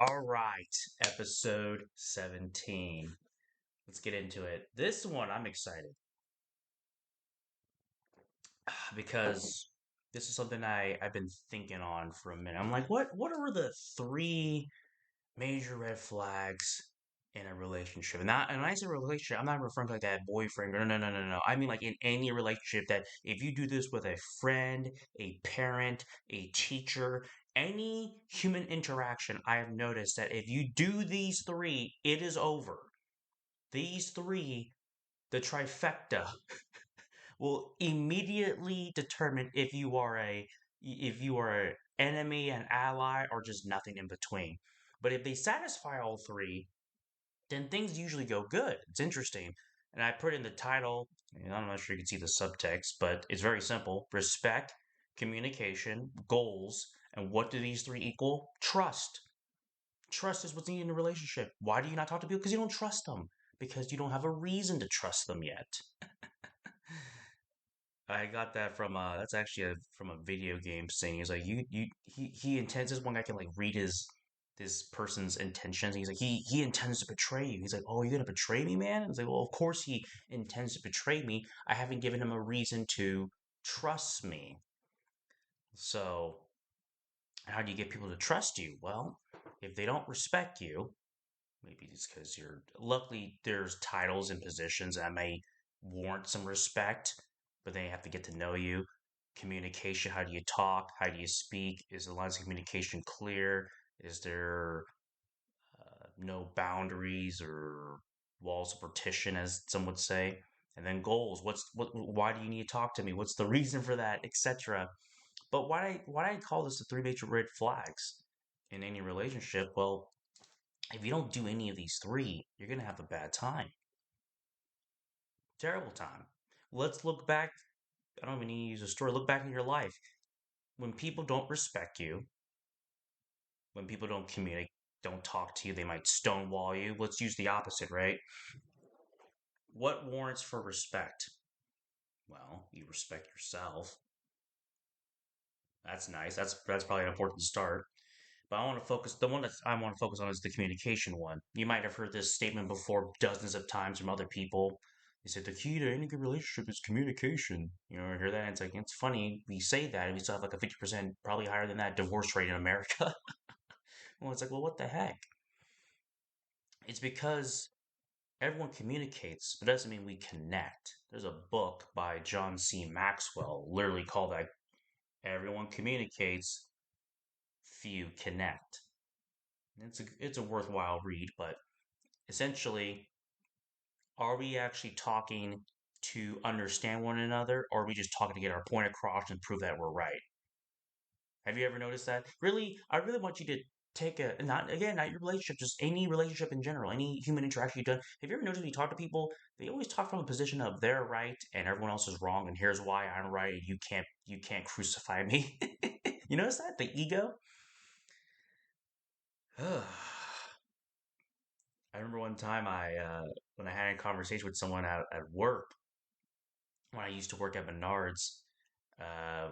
All right, episode 17. Let's get into it. This one I'm excited because this is something I've been thinking on for a minute. I'm like, what are the three major red flags in a relationship? And when I say relationship, I'm not referring to like that boyfriend. No. I mean like in any relationship that if you do this with a friend, a parent, a teacher, any human interaction, I have noticed that if you do these three, it is over. These three, the trifecta, will immediately determine if you are an enemy, an ally, or just nothing in between. But if they satisfy all three, then things usually go good. It's interesting. And I put in the title, and I'm not sure you can see the subtext, but it's very simple: respect, communication, goals, and what do these three equal? Trust. Trust is what's needed in a relationship. Why do you not talk to people? Because you don't trust them. Because you don't have a reason to trust them yet. I got that from that's actually from a video game thing. He's like he intends this one guy can like read his this person's intentions. He's like he intends to betray you. He's like, oh, you're gonna betray me, man? He's like, well, of course he intends to betray me. I haven't given him a reason to trust me. So how do you get people to trust you? Well, if they don't respect you, maybe it's because you're luckily there's titles and positions that may warrant some respect, but they have to get to know you. Communication, how do you talk? How do you speak? Is the lines of communication clear? Is there no boundaries or walls of partition, as some would say? And then goals. Why do you need to talk to me? What's the reason for that, etc. But why do I call this the three major red flags in any relationship? Well, if you don't do any of these three, you're going to have a bad time. Terrible time. Let's look back. I don't even need to use a story. Look back in your life. When people don't respect you, when people don't communicate, don't talk to you, they might stonewall you. Let's use the opposite, right? What warrants for respect? Well, you respect yourself. That's nice. That's probably an important start. But I want to focus. The one that I want to focus on is the communication one. You might have heard this statement before dozens of times from other people. They said the key to any good relationship is communication. You know, hear that? And it's like it's funny we say that, and we still have like a 50%, probably higher than that, divorce rate in America. Well, it's like, well, what the heck? It's because everyone communicates, but it doesn't mean we connect. There's a book by John C. Maxwell, literally called like "Everyone Communicates, Few Connect." It's a worthwhile read, but essentially, are we actually talking to understand one another, or are we just talking to get our point across and prove that we're right? Have you ever noticed that? Really, I really want you to take a not again, not your relationship, just any relationship in general, any human interaction you've done. Have you ever noticed when you talk to people, they always talk from a position of they're right and everyone else is wrong, and here's why I'm right, and you can't crucify me. You notice that the ego? I remember one time when I had a conversation with someone at work when I used to work at Menards,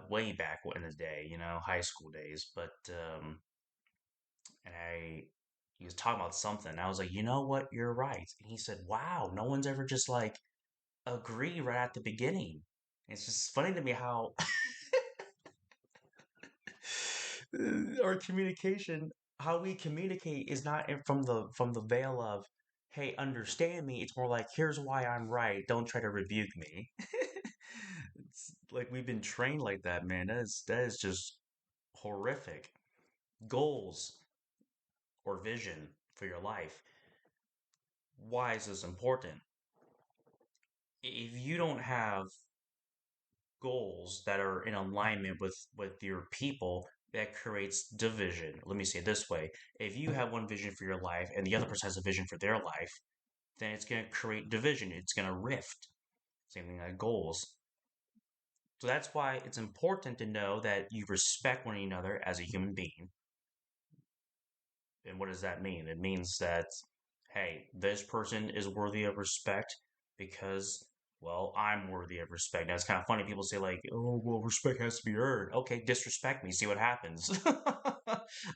way back in the day, high school days. But and he was talking about something. And I was like, you know what, you're right. And he said, wow, no one's ever just like agree right at the beginning. It's just funny to me how our communication, how we communicate, is not from the veil of, hey, understand me. It's more like, here's why I'm right. Don't try to rebuke me. It's like we've been trained like that, man. That is just horrific. Goals or vision for your life. Why is this important? If you don't have goals that are in alignment with your people, that creates division. Let me say it this way: if you have one vision for your life and the other person has a vision for their life, then it's going to create division. It's going to rift. Same thing like goals. So that's why it's important to know that you respect one another as a human being. And what does that mean? It means that, hey, this person is worthy of respect because, well, I'm worthy of respect. Now, it's kind of funny. People say, like, oh, well, respect has to be earned. Okay, disrespect me, see what happens.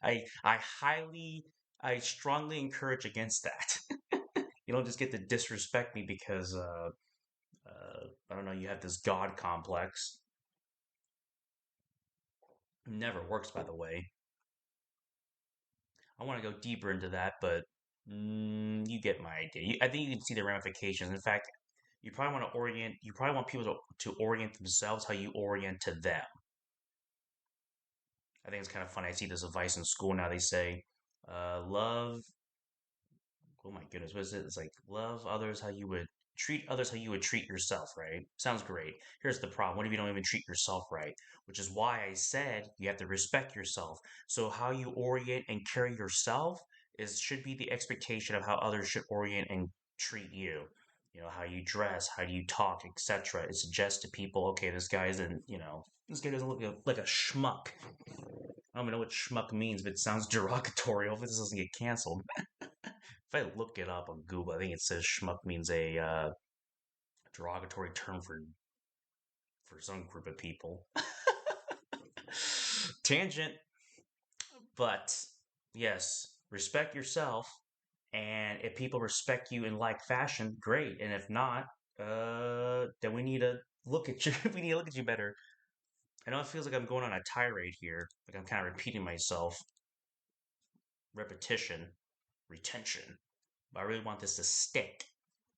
I highly, I strongly encourage against that. You don't just get to disrespect me because I don't know, you have this god complex. Never works, by the way. I want to go deeper into that, but you get my idea. I think you can see the ramifications. In fact, you probably want people to orient themselves how you orient to them. I think it's kind of funny. I see this advice in school now. They say, love, oh my goodness, what is it? It's like, love others how you would treat others how you would treat yourself, right? Sounds great. Here's the problem. What if you don't even treat yourself right? Which is why I said you have to respect yourself. So how you orient and carry yourself should be the expectation of how others should orient and treat you. You know, how you dress, how do you talk, etc. It suggests to people, okay, this guy doesn't look like a schmuck. I don't even know what schmuck means, but it sounds derogatory. Hopefully this doesn't get canceled. If I look it up on Google, I think it says schmuck means a derogatory term for some group of people. Tangent, but yes, respect yourself, and if people respect you in like fashion, great. And if not, then we need to look at you. We need to look at you better. I know it feels like I'm going on a tirade here, like I'm kind of repeating myself. Repetition, retention. But I really want this to stick.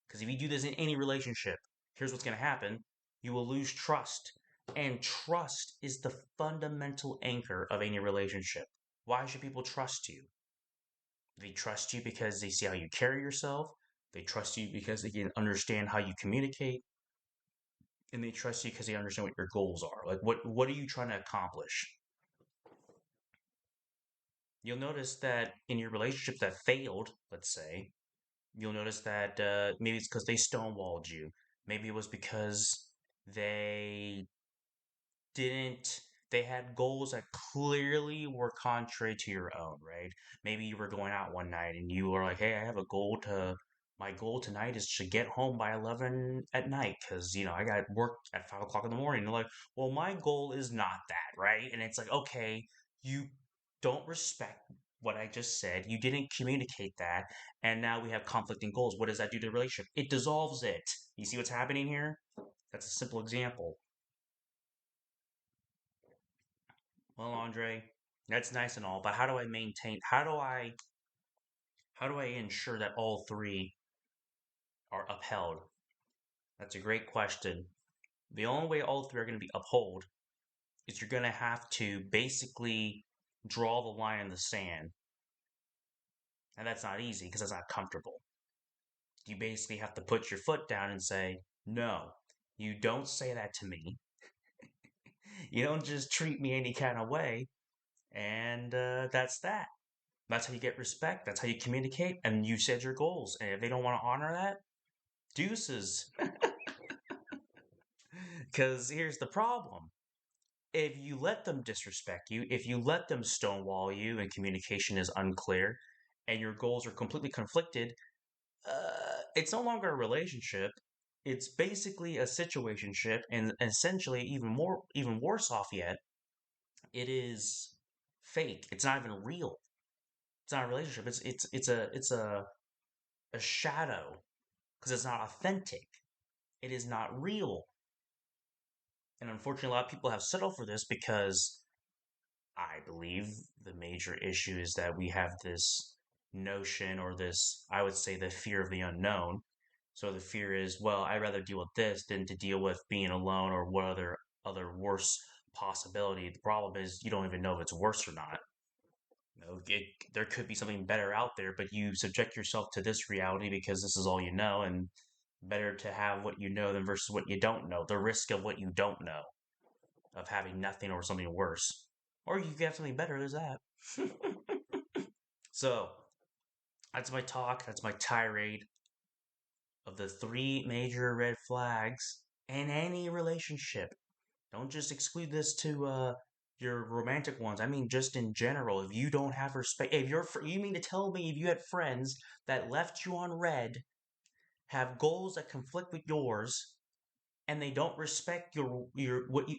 Because if you do this in any relationship, here's what's going to happen: you will lose trust. And trust is the fundamental anchor of any relationship. Why should people trust you? They trust you because they see how you carry yourself. They trust you because they can understand how you communicate. And they trust you because they understand what your goals are. Like, what are you trying to accomplish? You'll notice that in your relationships that failed, let's say, you'll notice that maybe it's because they stonewalled you. Maybe it was because they didn't they had goals that clearly were contrary to your own, right? Maybe you were going out one night and you were like, "Hey, I have a goal to my goal tonight is to get home by 11 at night because I got work at 5 o'clock in the morning." They're like, "Well, my goal is not that, right?" And it's like, okay, you don't respect what I just said. You didn't communicate that, and now we have conflicting goals. What does that do to the relationship? It dissolves it. You see what's happening here? That's a simple example. Well, Andre, that's nice and all, but how do I ensure that all three are upheld? That's a great question. The only way all three are going to be upheld is you're going to have to basically draw the line in the sand. And that's not easy because that's not comfortable. You basically have to put your foot down and say, "No, you don't say that to me. You don't just treat me any kind of way." And that's that. That's how you get respect. That's how you communicate. And you set your goals. And if they don't want to honor that, deuces. Because here's the problem: if you let them disrespect you, if you let them stonewall you and communication is unclear and your goals are completely conflicted, it's no longer a relationship. It's basically a situationship, and essentially, even worse off yet, it is fake. It's not even real. It's not a relationship. It's a shadow because it's not authentic. It is not real. And unfortunately, a lot of people have settled for this because I believe the major issue is that we have this notion or this, I would say, the fear of the unknown. So the fear is, well, I'd rather deal with this than to deal with being alone or what other worse possibility. The problem is you don't even know if it's worse or not. There could be something better out there, but you subject yourself to this reality because this is all you know, and better to have what you know than versus what you don't know. The risk of what you don't know, of having nothing or something worse. Or you could have something better, there's that. So, that's my talk, that's my tirade of the three major red flags in any relationship. Don't just exclude this to your romantic ones. I mean, just in general. If you don't have respect, if you mean to tell me if you had friends that left you on red, have goals that conflict with yours, and they don't respect your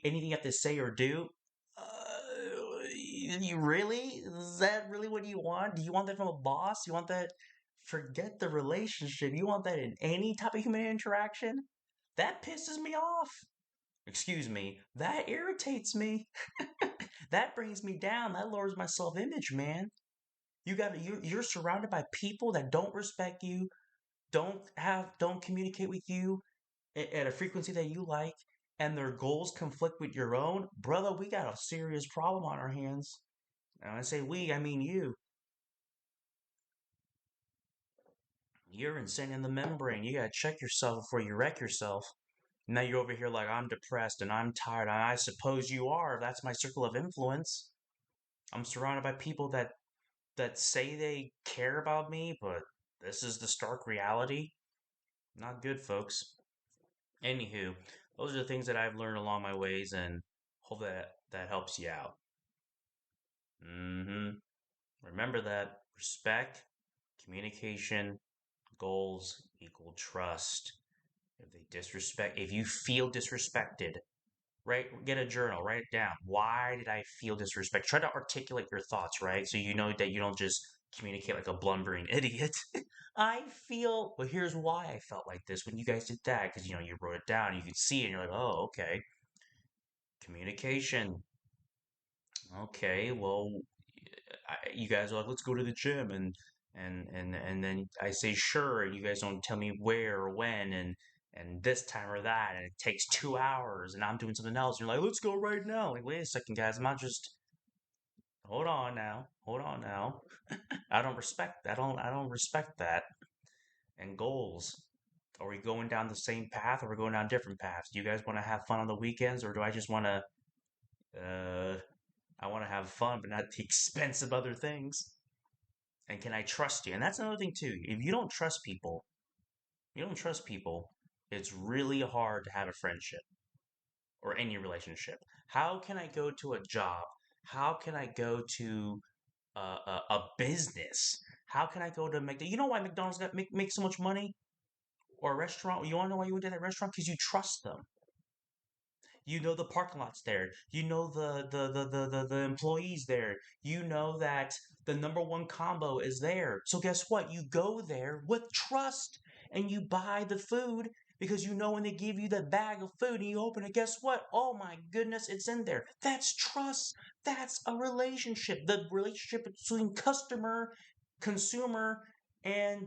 anything you have to say or do, uh, You really? Is that really what you want? Do you want that from a boss? You want that? Forget the relationship. You want that in any type of human interaction? That pisses me off. Excuse me. That irritates me. That brings me down. That lowers my self-image, man. You're surrounded by people that don't respect you, don't communicate with you at a frequency that you like, and their goals conflict with your own. Brother, we got a serious problem on our hands. And when I say we, I mean you. You're insane in the membrane. You gotta check yourself before you wreck yourself. Now you're over here like I'm depressed and I'm tired. And I suppose you are. That's my circle of influence. I'm surrounded by people that say they care about me, but this is the stark reality. Not good, folks. Anywho, those are the things that I've learned along my ways, and hope that helps you out. Mm-hmm. Remember that respect, communication, goals equal trust. If you feel disrespected, get a journal, write it down. Why did I feel disrespect? Try to articulate your thoughts, right? So you know that you don't just communicate like a blundering idiot. Well, here's why I felt like this when you guys did that, because you wrote it down, you could see it, and you're like, oh, okay. Communication. Okay, well, you guys are like, let's go to the gym, and then I say sure, and you guys don't tell me where or when, and this time or that, and it takes 2 hours, and I'm doing something else. You're like, let's go right now. Like, wait a second, guys, I'm not just. Hold on now, hold on now. I don't respect that. And goals. Are we going down the same path, or are we going down different paths? Do you guys want to have fun on the weekends, or do I just want to? I want to have fun, but not at the expense of other things. And can I trust you? And that's another thing too. If you don't trust people, it's really hard to have a friendship or any relationship. How can I go to a job? How can I go to a business? How can I go to McDonald's? You know why McDonald's make so much money? Or a restaurant? You want to know why you went to that restaurant? Because you trust them. You know the parking lot's there. You know the employees there. You know that the number one combo is there. So guess what? You go there with trust and you buy the food because you know when they give you that bag of food and you open it, guess what? Oh my goodness, it's in there. That's trust. That's a relationship. The relationship between customer, consumer, and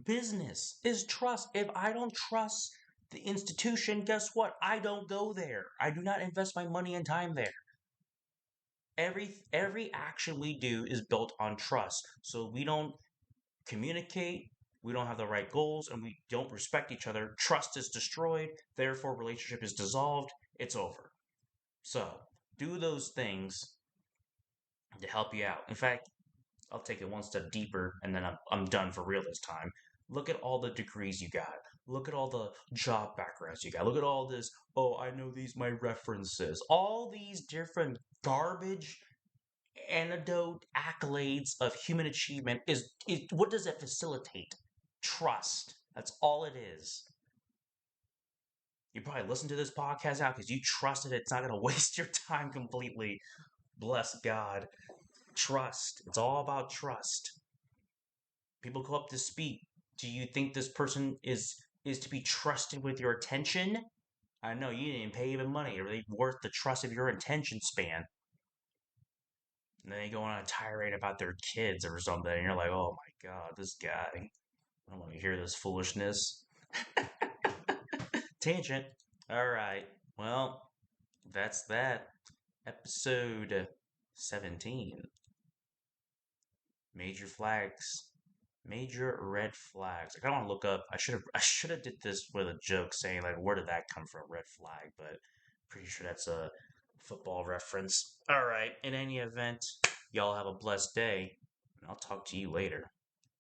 business is trust. If I don't trust the institution, guess what? I don't go there. I do not invest my money and time there. Every action we do is built on trust. So we don't communicate, we don't have the right goals, and we don't respect each other. Trust is destroyed, therefore relationship is dissolved. It's over. So do those things to help you out. In fact, I'll take it one step deeper and then I'm done for real this time. Look at all the degrees you got. Look at all the job backgrounds you got. Look at all this, oh, I know these my references. All these different garbage antidote accolades of human achievement what does it facilitate? Trust. That's all it is. You probably listen to this podcast out because you trusted it's not going to waste your time completely. Bless God. Trust. It's all about trust. People go up to speak. Do you think this person is to be trusted with your attention? I know you didn't pay even money. Are they worth the trust of your attention span? And then they go on a tirade about their kids or something, and you're like, oh my god, this guy. I don't want to hear this foolishness. Tangent. All right. Well, that's that. Episode 17. Major flags. Major red flags. I kind of want to look up. I should have did this with a joke saying like, where did that come from? Red flag, but pretty sure that's a football reference. All right. In any event, y'all have a blessed day, and I'll talk to you later.